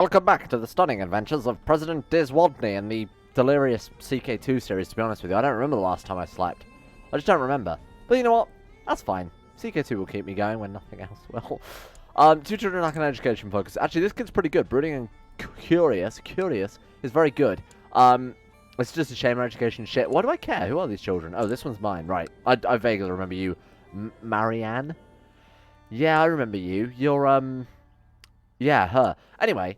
Welcome back to the stunning adventures of President Elias Waltney and the delirious CK2 series, to be honest with you. I don't remember the last time I slept. I just don't remember. But you know what? That's fine. CK2 will keep me going when nothing else will. Two children like an education focus. Actually, this kid's pretty good. Brooding and curious is very good. It's just a shame our education shit. Why do I care? Who are these children? Oh, this one's mine. Right. I vaguely remember you. Marianne? Yeah, I remember you. You're, yeah, her. Anyway,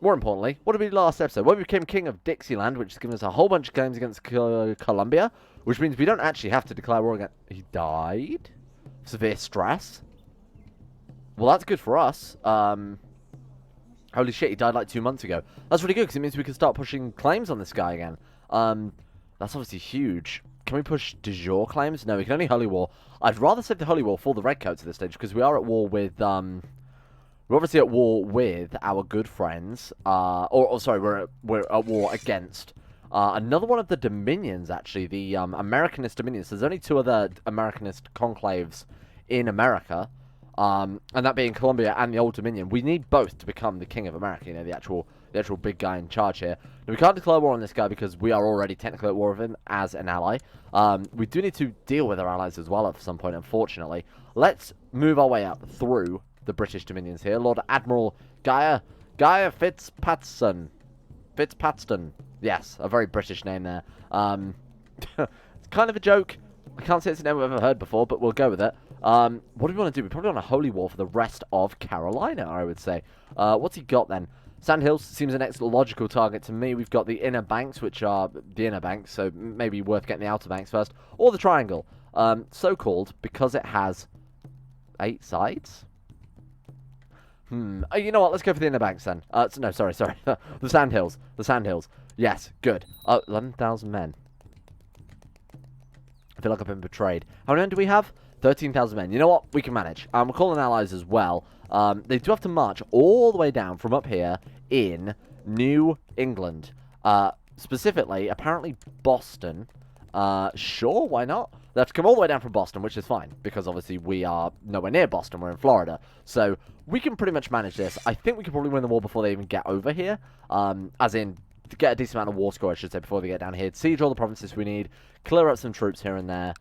more importantly, what did we do last episode? Well, we became king of Dixieland, which has given us a whole bunch of claims against Columbia, which means we don't actually have to declare war against... He died? Severe stress? Well, that's good for us. Holy shit, he died like 2 months ago. That's really good, because it means we can start pushing claims on this guy again. That's obviously huge. Can we push de jure claims? No, we can only Holy War. I'd rather save the Holy War for the Redcoats at this stage, because we are at war with, we're obviously at war with our good friends, sorry, we're at war against another one of the dominions, actually, the Americanist dominions. There's only 2 other Americanist conclaves in America, and that being Columbia and the Old Dominion. We need both to become the King of America, you know, the actual big guy in charge here. Now, we can't declare war on this guy because we are already technically at war with him as an ally. We do need to deal with our allies as well at some point, unfortunately. Let's move our way up through the British dominions here. Lord Admiral Guy Fitzpatston. Yes, a very British name there. It's kind of a joke. I can't say it's a name I've ever heard before, but we'll go with it. What do we want to do? We probably want a holy war for the rest of Carolina, I would say. What's he got then? Sandhills seems the next logical target to me. We've got the inner banks, which are the inner banks, so maybe worth getting the outer banks first. Or the triangle. So-called because it has 8 sides. You know what? Let's go for the inner banks then. No, sorry. the Sandhills. The Sandhills. Yes, good. 11,000 men. I feel like I've been betrayed. How many men do we have? 13,000 men. You know what? We can manage. We're calling allies as well. They do have to march all the way down from up here in New England. Specifically, apparently Boston. Sure, why not? They have to come all the way down from Boston, which is fine, because obviously we are nowhere near Boston, we're in Florida. So, we can pretty much manage this. I think we can probably win the war before they even get over here. As in, to get a decent amount of war score, I should say, before they get down here. Siege all the provinces we need, clear up some troops here and there.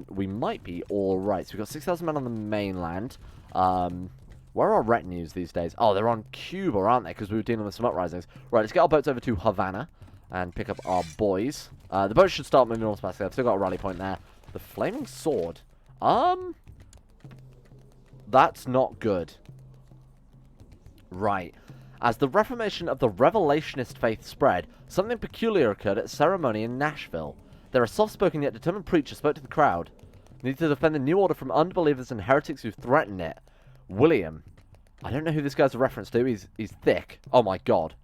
We might be alright. So, we've got 6,000 men on the mainland. Where are our retinues these days? Oh, they're on Cuba, aren't they? Because we were dealing with some uprisings. Right, let's get our boats over to Havana and pick up our boys. The boats should start moving north. I've still got a rally point there. The flaming sword. That's not good. Right. As the reformation of the revelationist faith spread, something peculiar occurred at a ceremony in Nashville. There a soft-spoken yet determined preacher spoke to the crowd. Needed to defend the new order from unbelievers and heretics who threatened it. William. I don't know who this guy's a reference to. He's thick. Oh my god.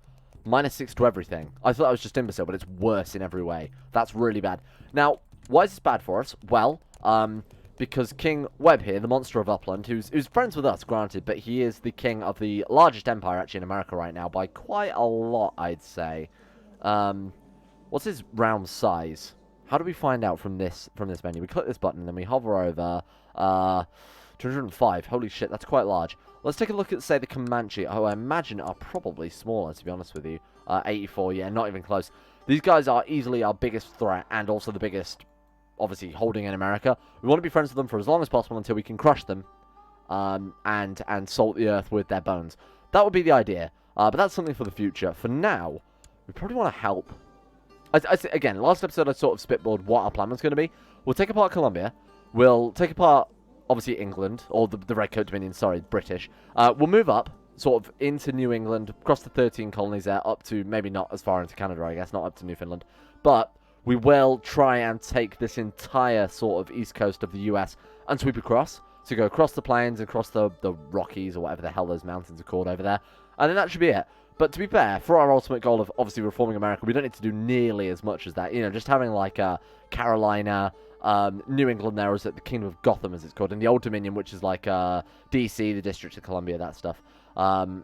-6 to everything. I thought that was just imbecile, but it's worse in every way. That's really bad. Now, why is this bad for us? Well, because King Webb here, the monster of Upland, who's friends with us, granted, but he is the king of the largest empire, actually, in America right now, by quite a lot, I'd say. What's his realm size? How do we find out from this menu? We click this button, then we hover over, 205. Holy shit, that's quite large. Let's take a look at, say, the Comanche. Oh, I imagine are probably smaller, to be honest with you. 84, yeah, not even close. These guys are easily our biggest threat, and also the biggest, obviously, holding in America. We want to be friends with them for as long as possible until we can crush them, and salt the earth with their bones. That would be the idea, but that's something for the future. For now, we probably want to help. Again, last episode I sort of spitballed what our plan was going to be. We'll take apart Columbia. We'll take apart, obviously, England, or the Redcoat Dominion, sorry, British. We'll move up, sort of, into New England, across the 13 colonies there, up to, maybe not as far into Canada, I guess, not up to Newfoundland. But we will try and take this entire sort of east coast of the US and sweep across. So go across the plains, across the Rockies, or whatever the hell those mountains are called over there. And then that should be it. But to be fair, for our ultimate goal of, obviously, reforming America, we don't need to do nearly as much as that. You know, just having, like, Carolina, New England there, is at the Kingdom of Gotham, as it's called, and the Old Dominion, which is like DC, the District of Columbia, that stuff. That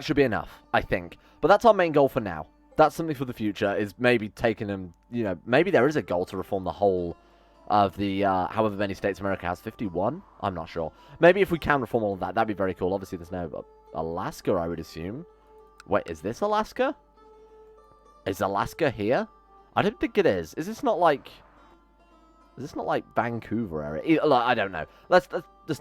should be enough, I think. But that's our main goal for now. That's something for the future, is maybe taking them, you know, maybe there is a goal to reform the whole of the, however many states America has. 51? I'm not sure. Maybe if we can reform all of that, that'd be very cool. Obviously, there's no Alaska, I would assume. Wait, is this Alaska? Is Alaska here? I don't think it is. Is this not like Vancouver area? I don't know. Let's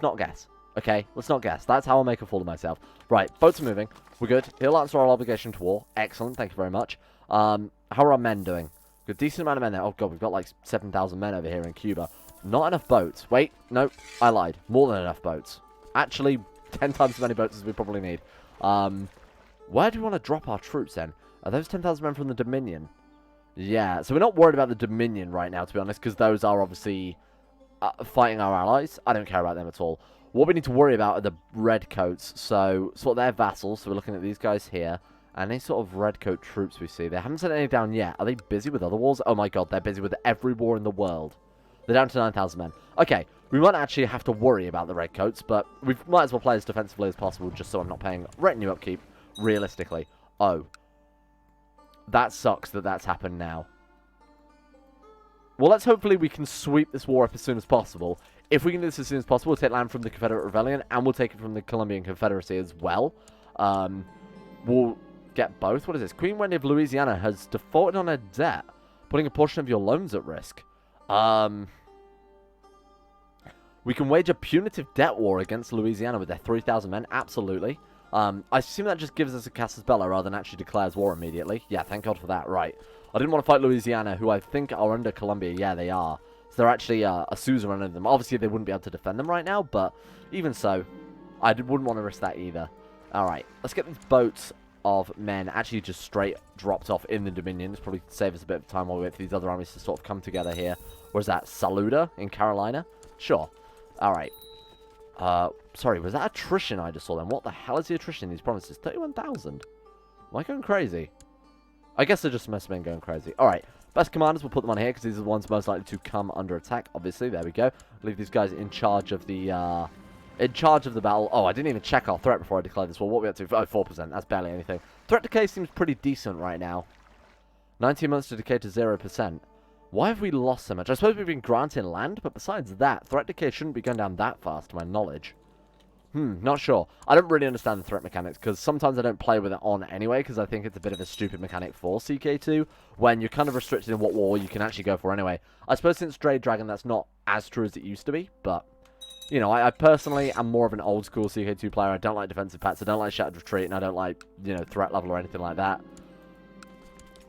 not guess. Okay, let's not guess. That's how I'll make a fool of myself. Right, boats are moving. We're good. He'll answer our obligation to war. Excellent. Thank you very much. How are our men doing? Got a decent amount of men there. Oh god, we've got like 7,000 men over here in Cuba. Not enough boats. Wait, no, I lied. More than enough boats. Actually, 10 times as many boats as we probably need. Where do we want to drop our troops then? Are those 10,000 men from the Dominion? Yeah, so we're not worried about the Dominion right now, to be honest, because those are obviously fighting our allies. I don't care about them at all. What we need to worry about are the Redcoats. So, sort of their vassals. So we're looking at these guys here. And any sort of Redcoat troops we see. They haven't sent any down yet. Are they busy with other wars? Oh my god, they're busy with every war in the world. They're down to 9,000 men. Okay, we might actually have to worry about the Redcoats, but we might as well play as defensively as possible, just so I'm not paying retinue upkeep, realistically. Oh. That sucks that that's happened now. Well, let's hopefully we can sweep this war up as soon as possible. If we can do this as soon as possible, we'll take land from the Confederate Rebellion, and we'll take it from the Colombian Confederacy as well. We'll get both. What is this? Queen Wendy of Louisiana has defaulted on her debt, putting a portion of your loans at risk. We can wage a punitive debt war against Louisiana with their 3,000 men. Absolutely. I assume that just gives us a casus belli rather than actually declares war immediately. Yeah, thank God for that. Right. I didn't want to fight Louisiana, who I think are under Colombia. Yeah, they are. So they're actually a Sousa under them. Obviously, they wouldn't be able to defend them right now, but even so, I wouldn't want to risk that either. Alright, let's get these boats of men actually just straight dropped off in the Dominion. This probably save us a bit of time while we wait for these other armies to sort of come together here. Or is that Saluda in Carolina? Sure. Alright. Sorry, was that attrition I just saw then? What the hell is the attrition in these provinces? 31,000? Am I going crazy? I guess they're just must have been going crazy. Alright, best commanders, we'll put them on here because these are the ones most likely to come under attack. Obviously, there we go. Leave these guys in charge of the battle. Oh, I didn't even check our threat before I declared this war. What are we up to? Oh, 4%. That's barely anything. Threat decay seems pretty decent right now. 19 months to decay to 0%. Why have we lost so much? I suppose we've been granted land, but besides that, threat decay shouldn't be going down that fast, to my knowledge. Not sure. I don't really understand the threat mechanics, because sometimes I don't play with it on anyway, because I think it's a bit of a stupid mechanic for CK2, when you're kind of restricted in what war you can actually go for anyway. I suppose since Stray Dragon, that's not as true as it used to be, but, you know, I personally am more of an old-school CK2 player. I don't like defensive pacts, I don't like Shattered Retreat, and I don't like, you know, threat level or anything like that.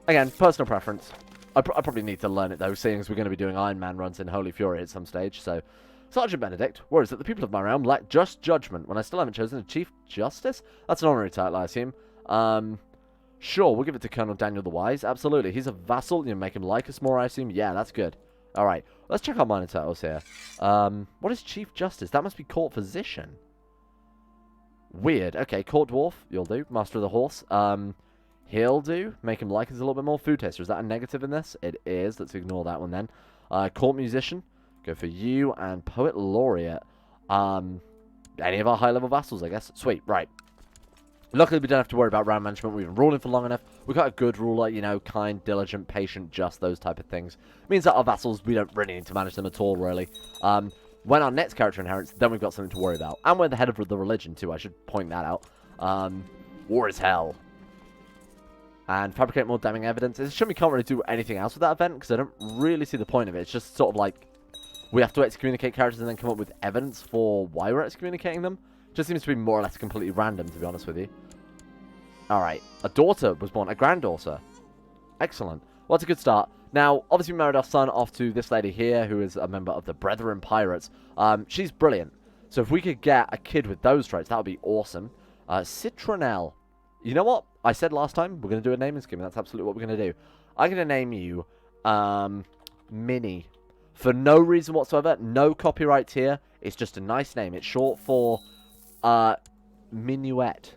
Again, personal preference. I probably need to learn it, though, seeing as we're going to be doing Iron Man runs in Holy Fury at some stage, so... Sergeant Benedict, worries that the people of my realm lack just judgment when I still haven't chosen a Chief Justice? That's an honorary title, I assume. Sure, we'll give it to Colonel Daniel the Wise. Absolutely. He's a vassal. You make him like us more, I assume. Yeah, that's good. Alright, let's check our minor titles here. What is Chief Justice? That must be Court Physician. Weird. Okay, Court Dwarf, you'll do. Master of the Horse. He'll do. Make him like us a little bit more. Food Taster, is that a negative in this? It is. Let's ignore that one then. Court Musician. Go for you, and Poet Laureate. Any of our high-level vassals, I guess. Sweet, right. Luckily, we don't have to worry about round management. We've been ruling for long enough. We've got a good ruler, you know, kind, diligent, patient, just, those type of things. Means that our vassals, we don't really need to manage them at all, really. When our next character inherits, then we've got something to worry about. And we're the head of the religion, too. I should point that out. War is hell. And fabricate more damning evidence. It's a shame we can't really do anything else with that event, because I don't really see the point of it. It's just sort of like... we have to excommunicate characters and then come up with evidence for why we're excommunicating them. Just seems to be more or less completely random, to be honest with you. Alright. A daughter was born. A granddaughter. Excellent. Well, that's a good start. Now, obviously we married our son off to this lady here, who is a member of the Brethren Pirates. She's brilliant. So if we could get a kid with those traits, that would be awesome. Citronelle. You know what? I said last time, we're going to do a naming scheme, and that's absolutely what we're going to do. I'm going to name you, Minnie. For no reason whatsoever, no copyright here. It's just a nice name. It's short for Minuet.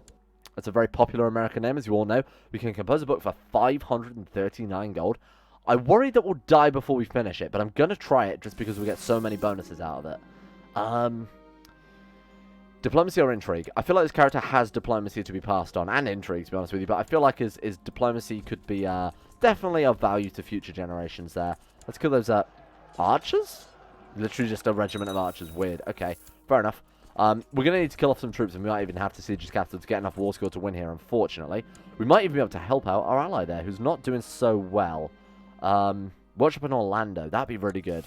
It's a very popular American name, as you all know. We can compose a book for 539 gold. I worry that we'll die before we finish it, but I'm going to try it just because we get so many bonuses out of it. Diplomacy or intrigue? I feel like this character has diplomacy to be passed on, and intrigue, to be honest with you, but I feel like his diplomacy could be definitely of value to future generations there. Let's kill those archers? Literally just a regiment of archers. Weird. Okay, fair enough. We're going to need to kill off some troops, and we might even have to siege his capital to get enough war score to win here, unfortunately. We might even be able to help out our ally there, who's not doing so well. Watch up in Orlando. That'd be really good.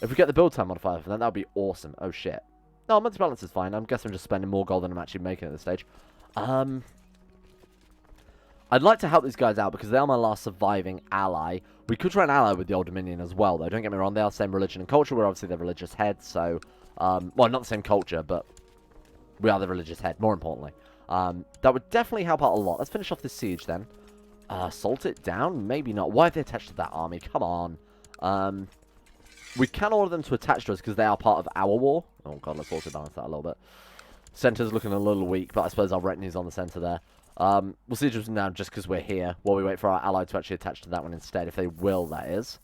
If we get the build time modifier for that, that'd be awesome. Oh, shit. No, multi-balance is fine. I'm guessing I'm just spending more gold than I'm actually making at this stage. I'd like to help these guys out because they are my last surviving ally. We could try an ally with the Old Dominion as well, though. Don't get me wrong, they are the same religion and culture. We're obviously the religious head, so... well, not the same culture, but we are the religious head, more importantly. That would definitely help out a lot. Let's finish off this siege, then. Salt it down? Maybe not. Why have they attached to that army? Come on. We can order them to attach to us because they are part of our war. Oh, God, let's also balance that a little bit. Centre's looking a little weak, but I suppose our retainee's on the centre there. We'll siege them now just because we're here, while we wait for our ally to actually attach to that one instead, if they will, that is.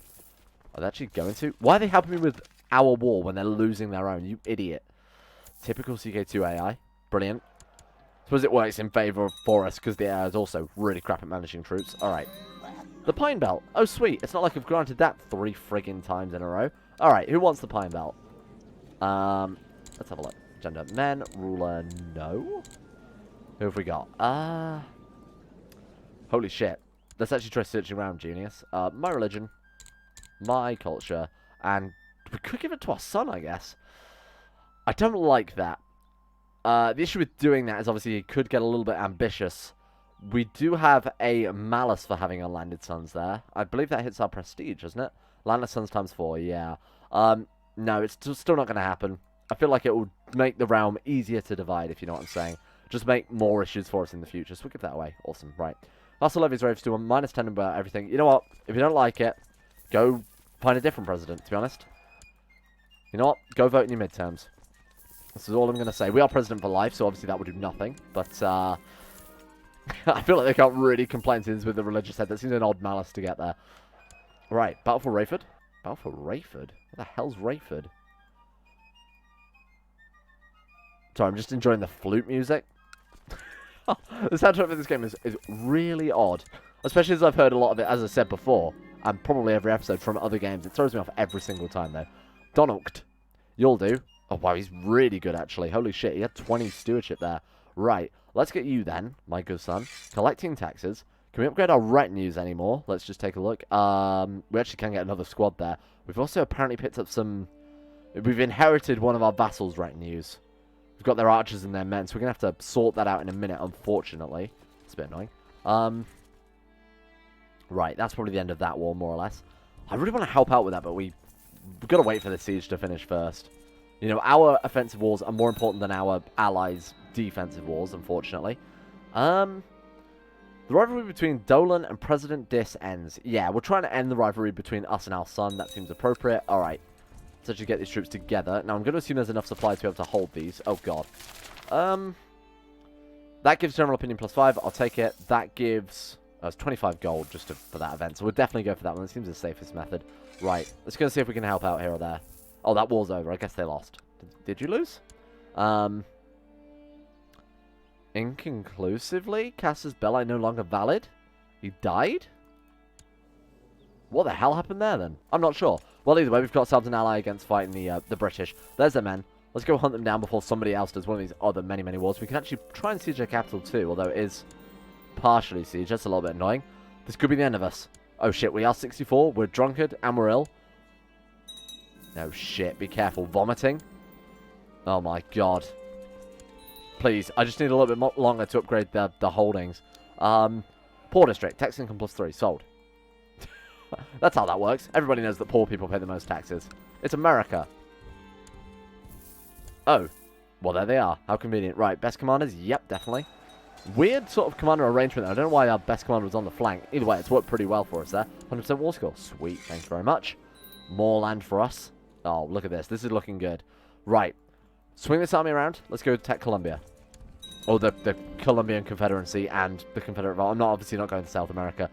Are they actually going to? Why are they helping me with our war when they're losing their own? You idiot. Typical CK2 AI. Brilliant. Suppose it works in favour for us, because the AI is also really crap at managing troops. Alright. The Pine Belt. Oh, sweet. It's not like I've granted that 3 friggin' times in a row. Alright, who wants the Pine Belt? Let's have a look. Gender. Men. Ruler. No. Who have we got? Holy shit. Let's actually try searching around, Genius. My religion. My culture. And we could give it to our son, I guess. I don't like that. The issue with doing that is obviously he could get a little bit ambitious. We do have a malus for having unlanded sons there. I believe that hits our prestige, doesn't it? Landed sons times 4, yeah. No, it's still not going to happen. I feel like it will make the realm easier to divide, if you know what I'm saying. Just make more issues for us in the future. So we'll give that away. Awesome, right. Vassal levies raves to -10 about everything. You know what? If you don't like it, go find a different president, to be honest. You know what? Go vote in your midterms. This is all I'm going to say. We are president for life, so obviously that would do nothing. But, I feel like they can't really complain with the religious head. That seems an odd malice to get there. Right, Battle for Rayford. Battle for Rayford? What the hell's Rayford? Sorry, I'm just enjoying the flute music. The soundtrack for this game is really odd. Especially as I've heard a lot of it, as I said before, and probably every episode from other games. It throws me off every single time, though. Donald, you'll do. Oh, wow, he's really good, actually. Holy shit, he had 20 stewardship there. Right, let's get you then, my good son. Collecting taxes. Can we upgrade our retinues anymore? Let's just take a look. We actually can get another squad there. We've also apparently picked up some... We've inherited one of our vassals' retinues. We've got their archers and their men, so we're going to have to sort that out in a minute, unfortunately. It's a bit annoying. Right, that's probably the end of that war, more or less. I really want to help out with that, but we've got to wait for the siege to finish first. You know, our offensive wars are more important than our allies' defensive wars, unfortunately. The rivalry between Dolan and President Dis ends. Yeah, we're trying to end the rivalry between us and our son. That seems appropriate. Alright. Let's actually get these troops together. Now, I'm going to assume there's enough supplies to be able to hold these. Oh, God. That gives general opinion +5. I'll take it. That gives... it's 25 gold just for that event. So we'll definitely go for that one. It seems the safest method. Right. Let's go see if we can help out here or there. Oh, that war's over. I guess they lost. Did you lose? Inconclusively? Casus Belli no longer valid? He died? What the hell happened there, then? I'm not sure. Well, either way, we've got ourselves an ally against fighting the British. There's their men. Let's go hunt them down before somebody else does one of these other many, many wars. We can actually try and siege their capital, too, although it is partially siege. That's a little bit annoying. This could be the end of us. Oh, shit. We are 64. We're drunkard, and we're ill. No, shit. Be careful. Vomiting. Oh, my God. Please, I just need a little bit longer to upgrade the holdings. Poor district, tax income +3, sold. That's how that works. Everybody knows that poor people pay the most taxes. It's America. Oh, well there they are. How convenient. Right, best commanders? Yep, definitely. Weird sort of commander arrangement. I don't know why our best commander was on the flank. Either way, it's worked pretty well for us there. 100% war score. Sweet, thank you very much. More land for us. Oh, look at this. This is looking good. Right. Swing this army around. Let's go attack Colombia. Or the Colombian Confederacy and the Confederate... I'm obviously not going to South America.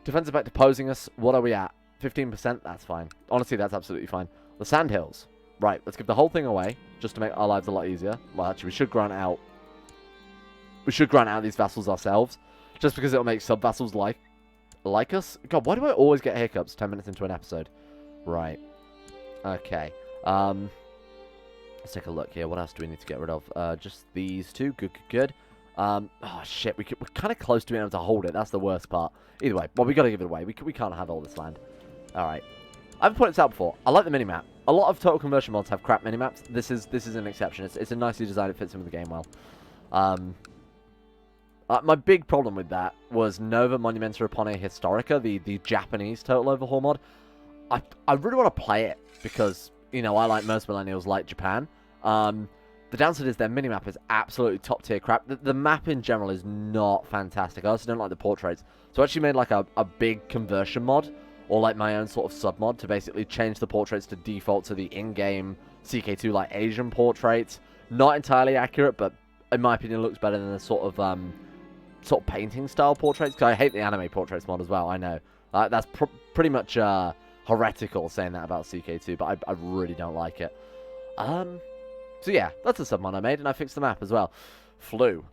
Defensive back deposing us. What are we at? 15%? That's fine. Honestly, that's absolutely fine. The Sandhills. Right, let's give the whole thing away, just to make our lives a lot easier. Well, actually, we should grant out... We should grant out these vassals ourselves, just because it'll make sub-vassals like us. God, why do I always get hiccups 10 minutes into an episode? Right. Okay. Let's take a look here. What else do we need to get rid of? Just these two. Good, good, good. Oh, shit. We're kind of close to being able to hold it. That's the worst part. Either way. Well, we got to give it away. We can't have all this land. Alright. I've pointed this out before. I like the minimap. A lot of total conversion mods have crap minimaps. This is an exception. It's a nicely designed. It fits in with the game well. My big problem with that was Nova Monumenta Repone Historica, the Japanese total overhaul mod. I really want to play it because, you know, I like most millennials like Japan. The downside is their minimap is absolutely top tier crap. The map in general is not fantastic. I also don't like the portraits. So I actually made like a big conversion mod, or like my own sort of sub mod to basically change the portraits to default to the in-game CK2 like Asian portraits. Not entirely accurate, but in my opinion looks better than the sort of painting style portraits. Because I hate the anime portraits mod as well, I know. That's pretty much heretical saying that about CK2, but I really don't like it. So yeah, that's a sub-mod I made, and I fixed the map as well. Flu.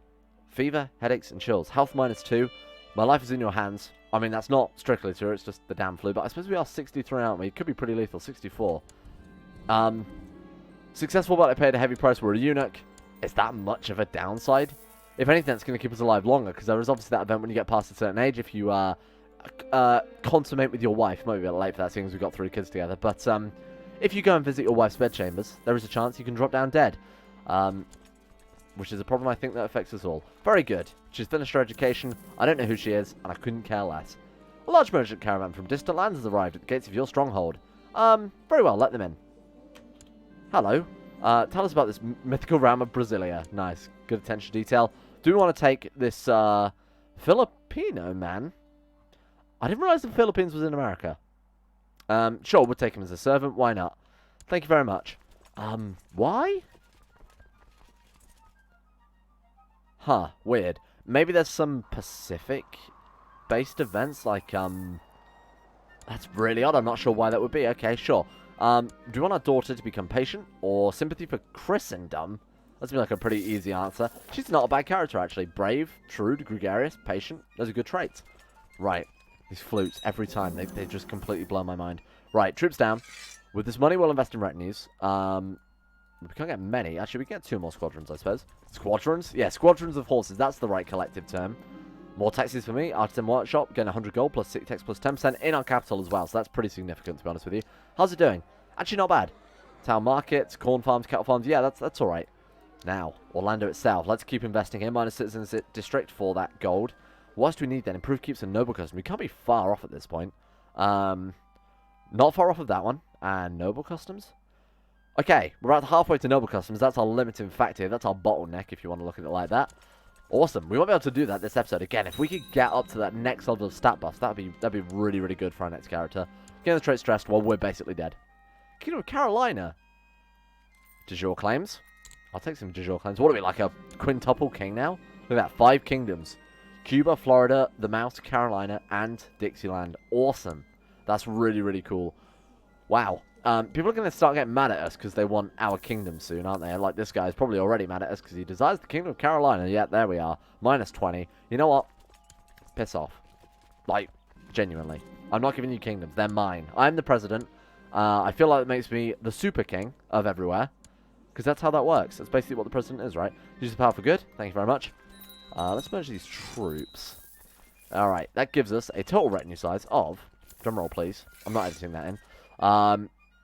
Fever, headaches, and chills. Health -2. My life is in your hands. I mean, that's not strictly true, it's just the damn flu, but I suppose we are 63, aren't we? It could be pretty lethal, 64. Successful, but I paid a heavy price. We're a eunuch. Is that much of a downside? If anything, it's going to keep us alive longer, because there is obviously that event when you get past a certain age, if you consummate with your wife. Might be a bit late for that, seeing as we've got 3 kids together, but if you go and visit your wife's bedchambers, there is a chance you can drop down dead. Which is a problem I think that affects us all. Very good. She's finished her education. I don't know who she is, and I couldn't care less. A large merchant caravan from distant lands has arrived at the gates of your stronghold. Very well, let them in. Hello. Tell us about this mythical realm of Brasilia. Nice. Good attention to detail. Do we want to take this Filipino man? I didn't realize the Philippines was in America. Sure, we'll take him as a servant. Why not? Thank you very much. Why? Huh, weird. Maybe there's some Pacific-based events, like, that's really odd. I'm not sure why that would be. Okay, sure. Do we want our daughter to become patient, or sympathy for Christendom? That's like a pretty easy answer. She's not a bad character, actually. Brave, shrewd, gregarious, patient. Those are good traits. Right. These flutes, every time, they just completely blow my mind. Right, troops down. With this money, we'll invest in retinues. We can't get many. Actually, we can get 2 more squadrons, I suppose. Squadrons? Yeah, squadrons of horses. That's the right collective term. More taxes for me. Artisan Workshop, getting 100 gold plus 6 tax plus 10% in our capital as well. So that's pretty significant, to be honest with you. How's it doing? Actually, not bad. Town markets, corn farms, cattle farms. Yeah, that's all right. Now, Orlando itself. Let's keep investing here. Minus citizens district for that gold. What else do we need then? Improved keeps and noble custom. We can't be far off at this point. Not far off of that one. And noble customs? Okay, we're about halfway to noble customs. That's our limiting factor. That's our bottleneck, if you want to look at it like that. Awesome. We won't be able to do that this episode. Again, if we could get up to that next level of stat buff, that'd be really, really good for our next character. Getting the trait stressed while we're basically dead. Kingdom of Carolina. De jure claims. I'll take some de jure claims. What are we, like a quintuple king now? Look at that, 5 kingdoms. Cuba, Florida, the Mouse, Carolina, and Dixieland. Awesome. That's really, really cool. Wow. People are going to start getting mad at us because they want our kingdom soon, aren't they? Like, this guy's probably already mad at us because he desires the Kingdom of Carolina. Yeah, there we are. Minus 20. You know what? Piss off. Like, genuinely. I'm not giving you kingdoms. They're mine. I'm the president. I feel like it makes me the super king of everywhere. Because that's how that works. That's basically what the president is, right? Use the power for good. Thank you very much. Let's merge these troops. Alright, that gives us a total retinue size of... Drumroll, please. I'm not editing that in.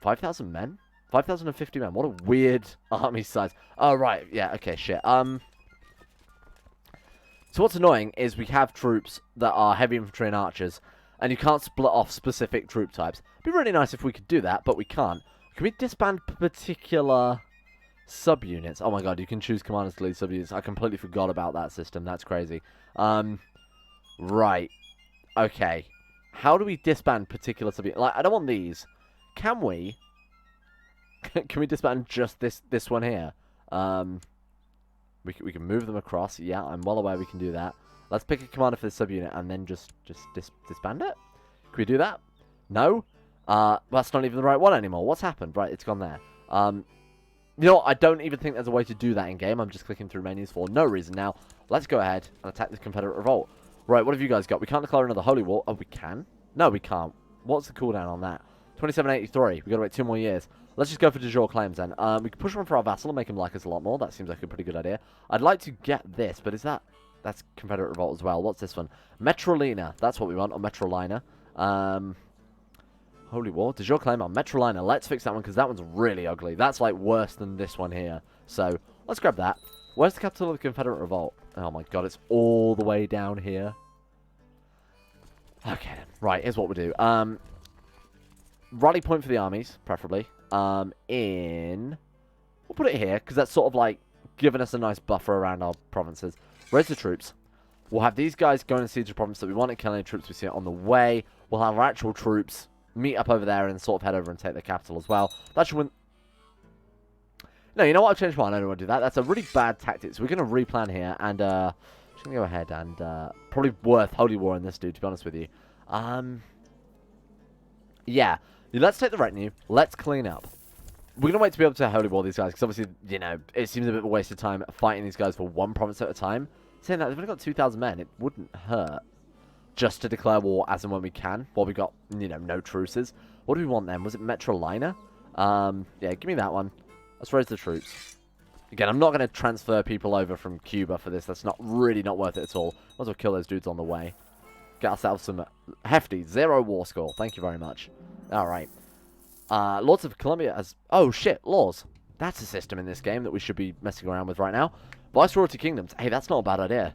5,000 men? 5,050 men. What a weird army size. Oh, right. Yeah, okay, shit. So what's annoying is we have troops that are heavy infantry and archers, and you can't split off specific troop types. It'd be really nice if we could do that, but we can't. Can we disband particular subunits? Oh my god, you can choose commanders to lead subunits. I completely forgot about that system. That's crazy. Right. Okay. How do we disband particular subunits? Like, I don't want these. Can we? Can we disband just this one here? We can move them across. Yeah, I'm well aware we can do that. Let's pick a commander for this subunit and then just disband it. Can we do that? No. That's not even the right one anymore. What's happened? Right, it's gone there. You know what? I don't even think there's a way to do that in game. I'm just clicking through menus for no reason now. Let's go ahead and attack this Confederate revolt. Right, what have you guys got? We can't declare another holy war. Oh, we can? No, we can't. What's the cooldown on that? 2783. We've got to wait 2 more years. Let's just go for de jure claims then. We can push one for our vassal and make him like us a lot more. That seems like a pretty good idea. I'd like to get this, but is that... That's Confederate Revolt as well. What's this one? Metrolina. That's what we want, or Metrolina. Holy War. De jure claim on Metrolina. Let's fix that one, because that one's really ugly. That's, like, worse than this one here. So, let's grab that. Where's the capital of the Confederate Revolt? Oh my god, it's all the way down here. Okay, then. Right, here's what we do. Rally point for the armies, preferably. We'll put it here, because that's sort of like giving us a nice buffer around our provinces. Raise the troops. We'll have these guys go and siege the province that we want and kill any troops we see on the way. We'll have our actual troops meet up over there and sort of head over and take the capital as well. That should win... No, you know what? I've changed my mind. I don't want to do that. That's a really bad tactic. So we're going to replan here and just going to go ahead and probably worth Holy War in this dude, to be honest with you. Yeah. Let's take the retinue. Let's clean up. We're going to wait to be able to Holy War these guys, because obviously, you know, it seems a bit of a waste of time fighting these guys for one province at a time. Saying that, they've only got 2,000 men. It wouldn't hurt just to declare war as and when we can, while we got, you know, no truces. What do we want then? Was it Metrolina? Yeah, give me that one. Let's raise the troops. Again, I'm not going to transfer people over from Cuba for this. That's really not worth it at all. Might as well kill those dudes on the way. Get ourselves some hefty 0 war score. Thank you very much. Alright. Lords of Columbia has... Oh, shit. Laws. That's a system in this game that we should be messing around with right now. Viceroyalty Kingdoms. Hey, that's not a bad idea.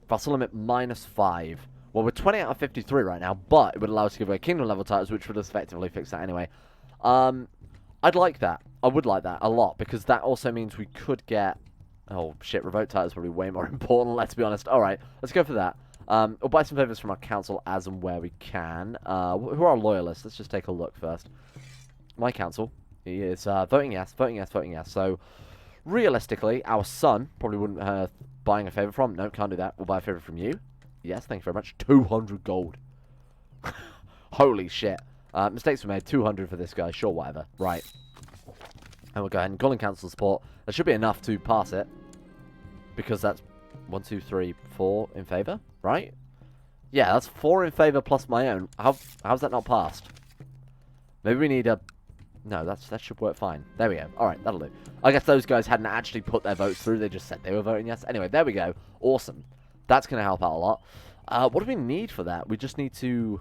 Vassal limit -5. Well, we're 20 out of 53 right now, but it would allow us to give away kingdom level titles, which would effectively fix that anyway. I'd like that. I would like that a lot, because that also means we could get... Oh, shit. Revoke titles probably way more important, let's be honest. Alright, let's go for that. We'll buy some favors from our council as and where we can. Who are our loyalists? Let's just take a look first. My council. He is voting yes, voting yes, voting yes. So, realistically, our son probably wouldn't buying a favor from. No, can't do that. We'll buy a favor from you. Yes, thank you very much. 200 gold. Holy shit. Mistakes were made. 200 for this guy. Sure, whatever. Right. And we'll go ahead and call in council support. That should be enough to pass it. Because that's 1, 2, 3, 4 in favor, right? Yeah, that's 4 in favor plus my own. How's that not passed? Maybe we need a... No, that should work fine. There we go. Alright, that'll do. I guess those guys hadn't actually put their votes through. They just said they were voting yes. Anyway, there we go. Awesome. That's going to help out a lot. What do we need for that? We just need to...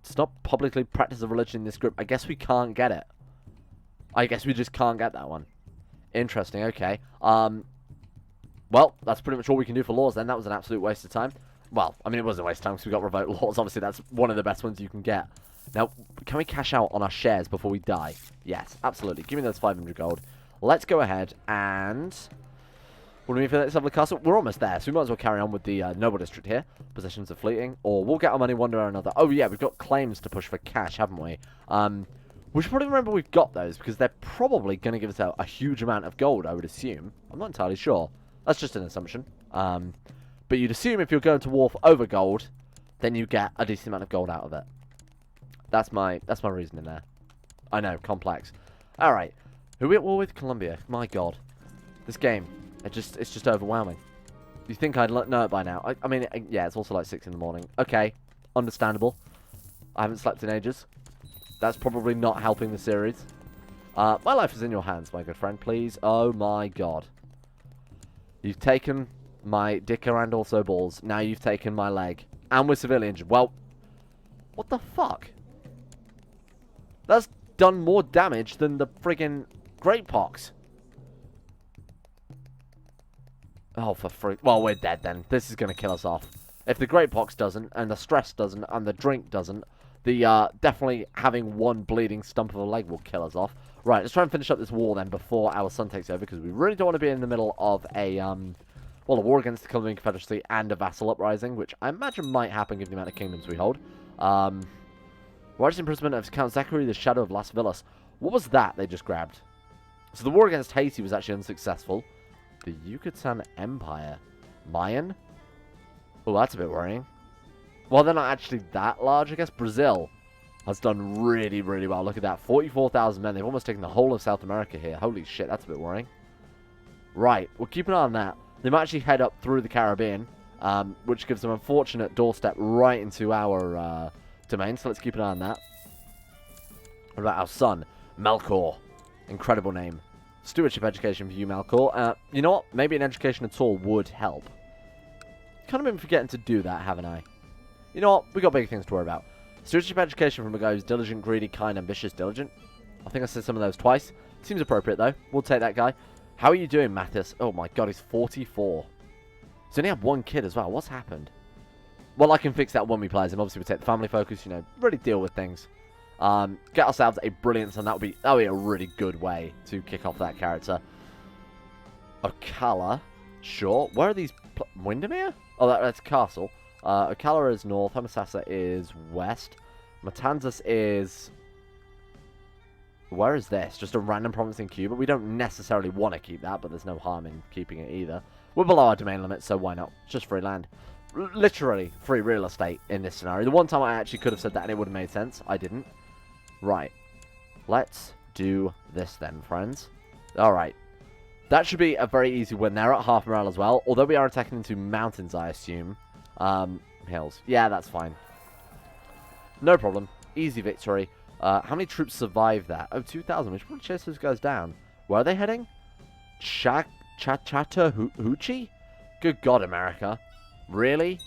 Stop publicly practice of religion in this group. I guess we can't get it. I guess we just can't get that one. Interesting, okay. Well, that's pretty much all we can do for laws then. That was an absolute waste of time. Well, I mean, it wasn't a waste of time because we got revoke laws. Obviously, that's one of the best ones you can get. Now, can we cash out on our shares before we die? Yes, absolutely. Give me those 500 gold. Let's go ahead and... What do we need for this lovely castle? We're almost there, so we might as well carry on with the noble district here. Possessions are fleeting, or we'll get our money one way or another. Oh, yeah, we've got claims to push for cash, haven't we? We should probably remember we've got those, because they're probably going to give us a huge amount of gold, I would assume. I'm not entirely sure. That's just an assumption. But you'd assume if you're going to war for over gold, then you get a decent amount of gold out of it. That's my reasoning there. I know, complex. Alright. Who are we at war with? Colombia. My god. This game, it's just overwhelming. You think I'd know it by now. I mean, yeah, it's also like 6 in the morning. Okay, understandable. I haven't slept in ages. That's probably not helping the series. My life is in your hands, my good friend, please. Oh my god. You've taken my dick and also balls. Now you've taken my leg. And we're severely injured. Well, what the fuck? That's done more damage than the friggin' Great Pox. Oh, for freak. Well, we're dead then. This is going to kill us off. If the Great Pox doesn't, and the stress doesn't, and the drink doesn't, the definitely having one bleeding stump of a leg will kill us off. Right, let's try and finish up this war then before our son takes over, because we really don't want to be in the middle of a, well, a war against the Colombian Confederacy and a vassal uprising, which I imagine might happen given the amount of kingdoms we hold. Righteous imprisonment of Count Zachary, the Shadow of Las Villas. What was that they just grabbed? So the war against Haiti was actually unsuccessful. The Yucatan Empire. Mayan? Oh, that's a bit worrying. Well, they're not actually that large, I guess. Brazil has done really, really well. Look at that. 44,000 men. They've almost taken the whole of South America here. Holy shit, that's a bit worrying. Right, we'll keep an eye on that. They might actually head up through the Caribbean, which gives them an unfortunate doorstep right into our domain, so let's keep an eye on that. What about our son, Melkor? Incredible name. Stewardship education for you, Melkor. You know what? Maybe an education at all would help. Kind of been forgetting to do that, haven't I? You know what? We got bigger things to worry about. Stewardship education from a guy who's diligent, greedy, kind, ambitious, diligent. I think I said some of those twice. Seems appropriate, though. We'll take that guy. How are you doing, Mathis? Oh, my God, he's 44. He's only had one kid as well. What's happened? Well, I can fix that when we play as him. Obviously, we take the family focus, you know, really deal with things. Get ourselves a brilliant son. That would be a really good way to kick off that character. Ocala. Sure. Where are these? Windermere? Oh, that's castle. Ocala is north. Homosassa is west. Matanzas is... Where is this? Just a random province in Cuba? We don't necessarily want to keep that, but there's no harm in keeping it either. We're below our domain limit, so why not? It's just free land. Literally free real estate in this scenario. The one time I actually could have said that and it would have made sense. I didn't. Right. Let's do this then, friends. Alright. That should be a very easy win. They're at half morale as well. Although we are attacking into mountains, I assume. Hills. Yeah, that's fine. No problem. Easy victory. How many troops survived that? Oh, 2,000. We should probably chase those guys down. Where are they heading? Chattahoochee? Good God, America. Really?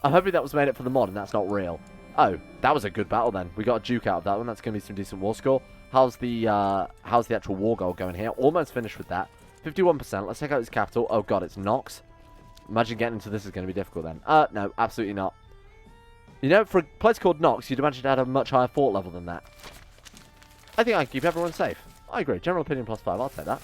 I'm hoping that was made up for the mod and that's not real. Oh, that was a good battle then. We got a Duke out of that one. That's going to be some decent war score. How's the actual war goal going here? Almost finished with that. 51%. Let's check out his capital. Oh, God, it's Knox. Imagine getting into this is going to be difficult then. No, absolutely not. You know, for a place called Knox, you'd imagine it had a much higher fort level than that. I think I can keep everyone safe. I agree. General opinion +5. I'll take that.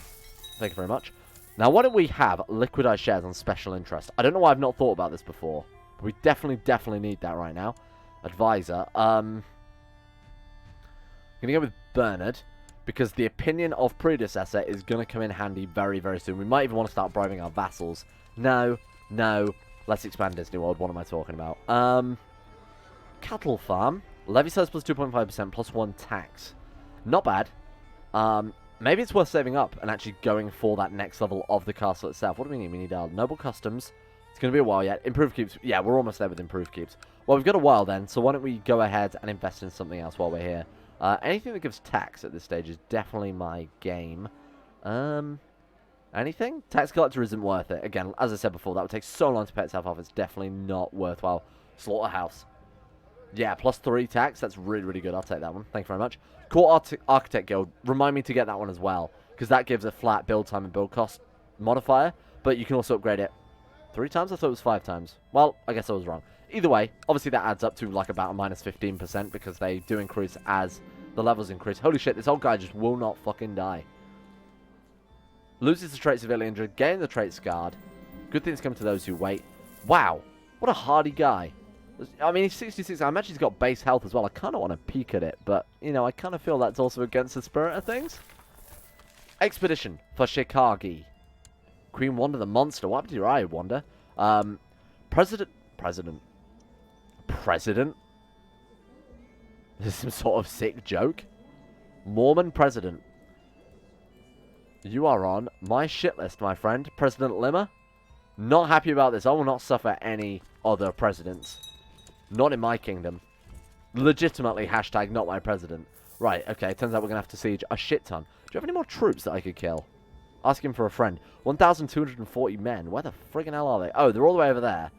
Thank you very much. Now, why don't we have liquidized shares on special interest? I don't know why I've not thought about this before. But we definitely need that right now. Advisor. I'm going to go with Bernard. Because the opinion of predecessor is going to come in handy very, very soon. We might even want to start bribing our vassals. No. Let's expand Disney World. What am I talking about? Cattle farm. Levy size plus 2.5% plus 1 tax. Not bad. Maybe it's worth saving up and actually going for that next level of the castle itself. What do we need? We need noble customs. It's going to be a while yet. Improved keeps. Yeah, we're almost there with improved keeps. Well, we've got a while then, so why don't we go ahead and invest in something else while we're here. Anything that gives tax at this stage is definitely my game. Anything? Tax collector isn't worth it. Again, as I said before, that would take so long to pay itself off. It's definitely not worthwhile. Slaughterhouse. Yeah, plus 3 tax. That's really, really good. I'll take that one. Thank you very much. Court Architect Guild. Remind me to get that one as well. Because that gives a flat build time and build cost modifier. But you can also upgrade it 3 times? I thought it was 5 times. Well, I guess I was wrong. Either way, obviously that adds up to like about a minus 15% because they do increase as the levels increase. Holy shit, this old guy just will not fucking die. Loses the trait severely injured, gain the trait scarred. Good things come to those who wait. Wow, what a hardy guy. I mean, he's 66. I imagine he's got base health as well. I kind of want to peek at it, but, you know, I kind of feel that's also against the spirit of things. Expedition for Chicago. Queen Wanda the Monster. What happened to your eye, Wanda? President? This is some sort of sick joke. Mormon president. You are on my shit list, my friend. President Limmer. Not happy about this. I will not suffer any other presidents. Not in my kingdom. Legitimately, hashtag not my president. Right, okay. Turns out we're going to have to siege a shit ton. Do you have any more troops that I could kill? Ask him for a friend. 1,240 men. Where the friggin' hell are they? Oh, they're all the way over there.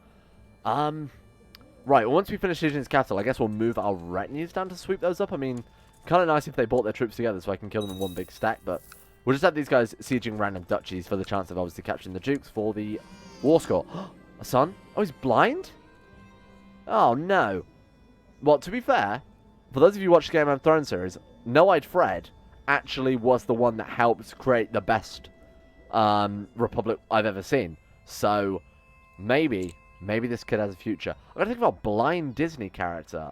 Right, well, once we finish sieging his capital, I guess we'll move our retinues down to sweep those up. I mean, kind of nice if they brought their troops together so I can kill them in one big stack, but we'll just have these guys sieging random duchies for the chance of obviously capturing the dukes for the war score. A son? Oh, he's blind? Oh, no. Well, to be fair, for those of you who watch the Game of Thrones series, No-Eyed Fred actually was the one that helped create the best republic I've ever seen. So, maybe this kid has a future. I gotta think about blind Disney character.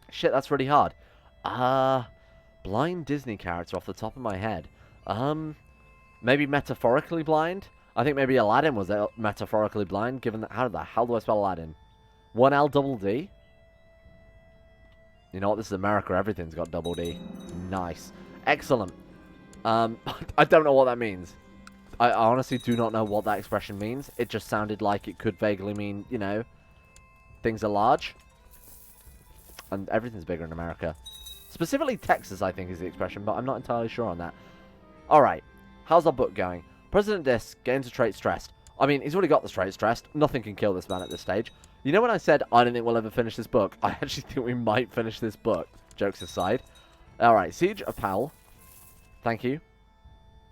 Shit, that's really hard. Blind Disney character off the top of my head. Maybe metaphorically blind? I think maybe Aladdin was metaphorically blind, given that... How do I spell Aladdin? 1L double D? You know what? This is America. Everything's got double D. Nice. Excellent. I don't know what that means. I honestly do not know what that expression means. It just sounded like it could vaguely mean, you know, things are large. and everything's bigger in America. Specifically Texas, I think, is the expression, but I'm not entirely sure on that. Alright, how's our book going? President Dis, gains a trait stressed. I mean, he's already got the trait stressed. Nothing can kill this man at this stage. You know when I said I don't think we'll ever finish this book? I actually think we might finish this book. Jokes aside. Alright, Siege of Powell. Thank you.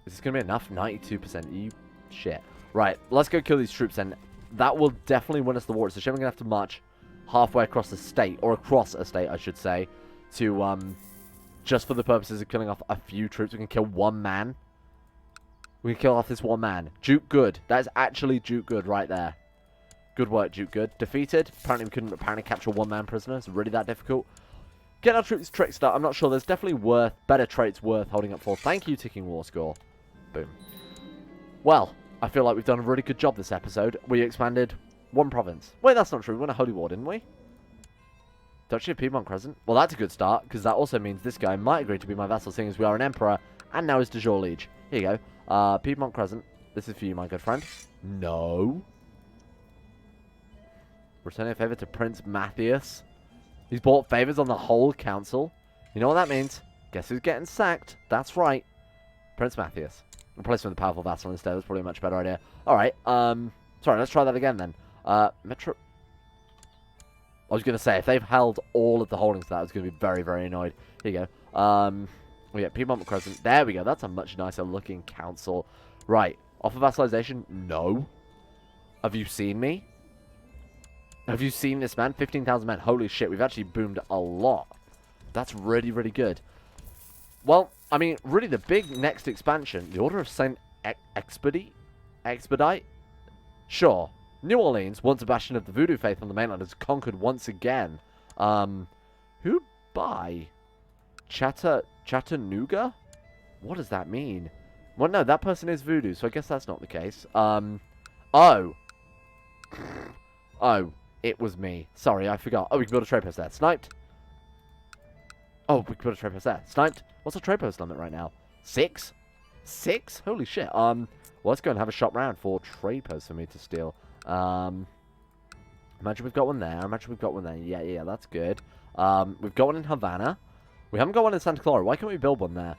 Is this going to be enough? 92%. You shit. Right, let's go kill these troops then. That will definitely win us the war. It's a shame we're going to have to march halfway across the state, or across a state, I should say, to, just for the purposes of killing off a few troops. We can kill one man. We can kill off this one man. Duke Good. That is actually Duke Good right there. Good work, Duke Good. Defeated. Apparently we couldn't capture one man prisoner. It's really that difficult. Get our troops tricked up. I'm not sure. There's definitely better traits worth holding up for. Thank you, ticking war score. Boom. Well, I feel like we've done a really good job this episode. We expanded one province. Wait, that's not true. We won a holy war, didn't we? Duchy of Piedmont Crescent. Well, that's a good start, because that also means this guy might agree to be my vassal, seeing as we are an emperor, and now is de jure liege. Here you go. Piedmont Crescent. This is for you, my good friend. No. Returning a favor to Prince Matthias. He's bought favors on the whole council. You know what that means? Guess who's getting sacked? That's right. Prince Matthias. Replace him with a powerful vassal instead. That's probably a much better idea. Alright, sorry, let's try that again then. Metro... I was going to say, if they've held all of the holdings to that, I was going to be very, very annoyed. Here you go. We get Piedmont Crescent. There we go. That's a much nicer looking council. Right. Offer vassalization? No. Have you seen me? Have you seen this man? 15,000 men. Holy shit, we've actually boomed a lot. That's really, really good. Well, I mean, really the big next expansion, the Order of Saint Expedite? Sure. New Orleans, once a bastion of the voodoo faith on the mainland, is conquered once again. Who by? Chattanooga? What does that mean? Well, no, that person is voodoo, so I guess that's not the case. Oh. Oh, it was me. Sorry, I forgot. Oh, we can build a trade post there. Sniped. Oh, we can build a trade post there. Sniped. What's the trade post limit right now? 6? 6? Holy shit. Well, let's go and have a shop round for trade posts for me to steal. Imagine we've got one there. Imagine we've got one there. Yeah, that's good. We've got one in Havana. We haven't got one in Santa Clara. Why can't we build one there?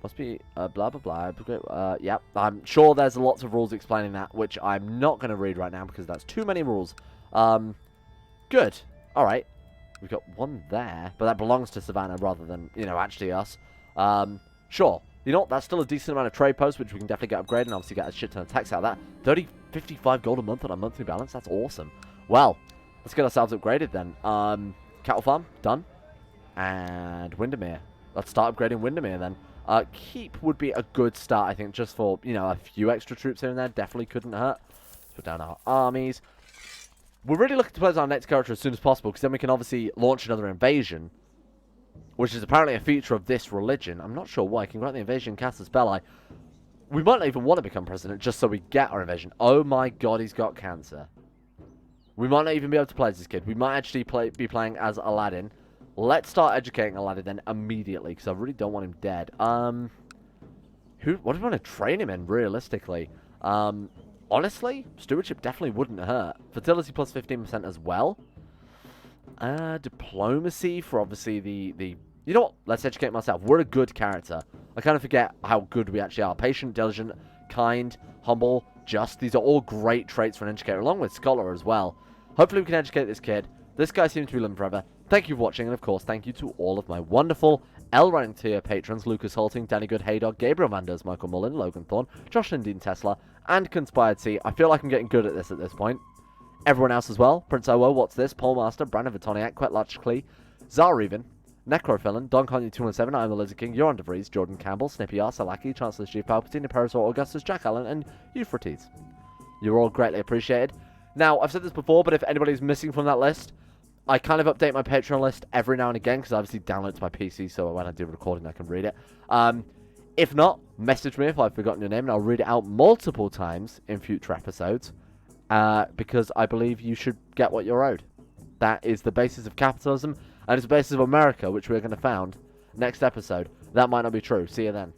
Must be blah, blah, blah. Yep. I'm sure there's lots of rules explaining that, which I'm not going to read right now because that's too many rules. Good. All right. We've got one there, but that belongs to Savannah rather than, you know, actually us. Sure. You know what? That's still a decent amount of trade posts, which we can definitely get upgraded and obviously get a shit ton of tax out of that. 30, 55 gold a month on a monthly balance. That's awesome. Well, let's get ourselves upgraded then. Cattle farm, done. And Windermere. Let's start upgrading Windermere then. Keep would be a good start, I think, just for, you know, a few extra troops here and there. Definitely couldn't hurt. Let's put down our armies. We're really looking to play as our next character as soon as possible, because then we can obviously launch another invasion, which is apparently a feature of this religion. I'm not sure why. Can grant the invasion, Casus Belli. We might not even want to become president just so we get our invasion. Oh my god, he's got cancer. We might not even be able to play as this kid. We might actually be playing as Aladdin. Let's start educating Aladdin then immediately, because I really don't want him dead. What do we want to train him in, realistically? Honestly, stewardship definitely wouldn't hurt. Fertility plus 15% as well. Diplomacy for obviously the... You know what? Let's educate myself. We're a good character. I kind of forget how good we actually are. Patient, diligent, kind, humble, just. These are all great traits for an educator, along with scholar as well. Hopefully we can educate this kid. This guy seems to be living forever. Thank you for watching, and of course, thank you to all of my wonderful L-rank tier patrons, Lucas Halting, Danny Good, Haydog, Gabriel Manders, Michael Mullen, Logan Thorne, Josh and Dean Tesla, and Conspired C. I feel like I'm getting good at this point. Everyone else as well. Prince Owo, What's This, Paul Master, Brandon Vitoniak, Quetlachkli, Zarreven, Necrophilin, Don Conny 217, I'm the Lizard King, Joran DeVries, Jordan Campbell, Snippy R, Salaki, Chancellor Chief Palpatine, Imperator Augustus, Jack Allen, and Euphrates. You're all greatly appreciated. Now, I've said this before, but if anybody's missing from that list, I kind of update my Patreon list every now and again, because I obviously download to my PC, so when I do a recording, I can read it. If not, message me if I've forgotten your name, and I'll read it out multiple times in future episodes, because I believe you should get what you're owed. That is the basis of capitalism, and it's the basis of America, which we're going to found next episode. That might not be true. See you then.